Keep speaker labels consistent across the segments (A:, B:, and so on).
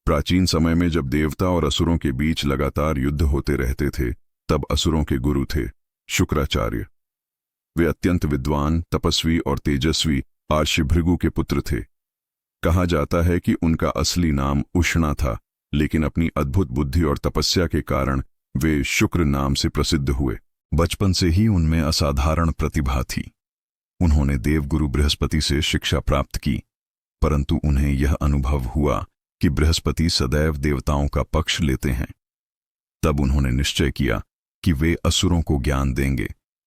A: प्राचीन समय में जब देवता और असुरों के बीच लगातार युद्ध होते रहते थे, तब असुरों के गुरु थे शुक्राचार्य। वे अत्यंत विद्वान, तपस्वी और तेजस्वी आर्षभृगु के पुत्र थे। कहा जाता है कि उनका असली नाम उष्णा था, लेकिन अपनी अद्भुत बुद्धि और तपस्या के कारण वे शुक्र नाम से प्रसिद्ध हुए। बचपन से ही उनमें असाधारण प्रतिभा थी। उन्होंने देवगुरु बृहस्पति से शिक्षा प्राप्त की, परंतु उन्हें यह अनुभव हुआ कि बृहस्पति सदैव देवताओं का पक्ष लेते हैं। तब उन्होंने निश्चय किया कि वे असुरों को ज्ञान देंगे,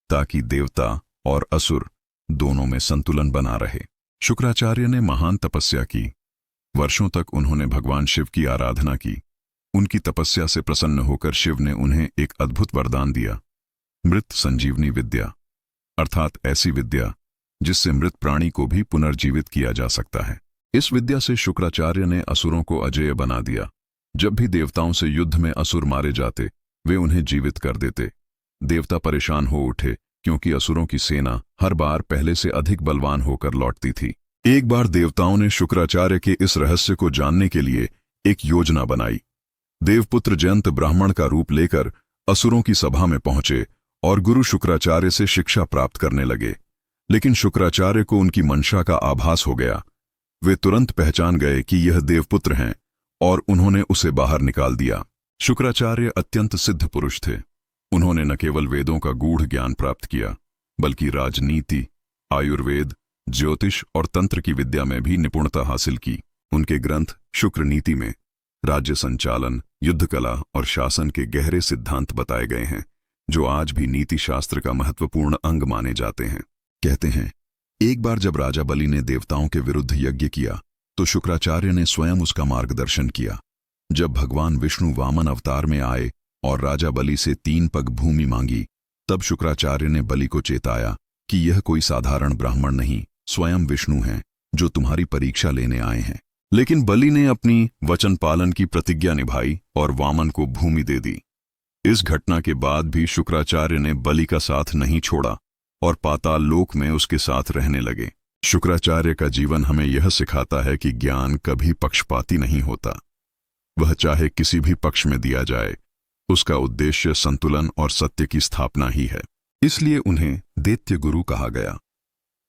A: ताकि देवता और असुर दोनों में संतुलन बना रहे। शुक्राचार्य ने महान तपस्या की। वर्षों तक उन्होंने भगवान शिव की आराधना की। उनकी तपस्या से प्रसन्न होकर शिव ने उन्हें एक अद्भुत वरदान दिया, मृत संजीवनी विद्या, अर्थात ऐसी विद्या जिससे मृत प्राणी को भी पुनर्जीवित किया जा सकता है। इस विद्या से शुक्राचार्य ने असुरों को अजेय बना दिया। जब भी देवताओं से युद्ध में असुर मारे जाते, वे उन्हें जीवित कर देते। देवता परेशान हो उठे, क्योंकि असुरों की सेना हर बार पहले से अधिक बलवान होकर लौटती थी। एक बार देवताओं ने शुक्राचार्य के इस रहस्य को जानने के लिए एक योजना बनाई। देवपुत्र जयंत ब्राह्मण का रूप लेकर असुरों की सभा में पहुंचे और गुरु शुक्राचार्य से शिक्षा प्राप्त करने लगे। लेकिन शुक्राचार्य को उनकी मंशा का आभास हो गया। वे तुरंत पहचान गए कि यह देवपुत्र हैं और उन्होंने उसे बाहर निकाल दिया। शुक्राचार्य अत्यंत सिद्ध पुरुष थे। उन्होंने न केवल वेदों का गूढ़ ज्ञान प्राप्त किया, बल्कि राजनीति, आयुर्वेद, ज्योतिष और तंत्र की विद्या में भी निपुणता हासिल की। उनके ग्रंथ शुक्र नीति में राज्य संचालन, युद्ध कला और शासन के गहरे सिद्धांत बताए गए हैं, जो आज भी नीति शास्त्र का महत्वपूर्ण अंग माने जाते हैं। कहते हैं, एक बार जब राजा बलि ने देवताओं के विरुद्ध यज्ञ किया, तो शुक्राचार्य ने स्वयं उसका मार्गदर्शन किया। जब भगवान विष्णु वामन अवतार में आए और राजा बलि से 3 पग भूमि मांगी, तब शुक्राचार्य ने बलि को चेताया कि यह कोई साधारण ब्राह्मण नहीं, स्वयं विष्णु हैं, जो तुम्हारी परीक्षा लेने आए हैं। लेकिन बलि ने अपनी वचन पालन की प्रतिज्ञा निभाई और वामन को भूमि दे दी। इस घटना के बाद भी शुक्राचार्य ने बलि का साथ नहीं छोड़ा और पाताल लोक में उसके साथ रहने लगे। शुक्राचार्य का जीवन हमें यह सिखाता है कि ज्ञान कभी पक्षपाती नहीं होता। वह चाहे किसी भी पक्ष में दिया जाए, उसका उद्देश्य संतुलन और सत्य की स्थापना ही है। इसलिए उन्हें दैत्य गुरु कहा गया,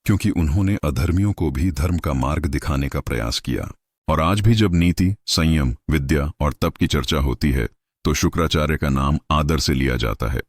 A: क्योंकि उन्होंने अधर्मियों को भी धर्म का मार्ग दिखाने का प्रयास किया। और आज भी जब नीति, संयम, विद्या और तप की चर्चा होती है, तो शुक्राचार्य का नाम आदर से लिया जाता है।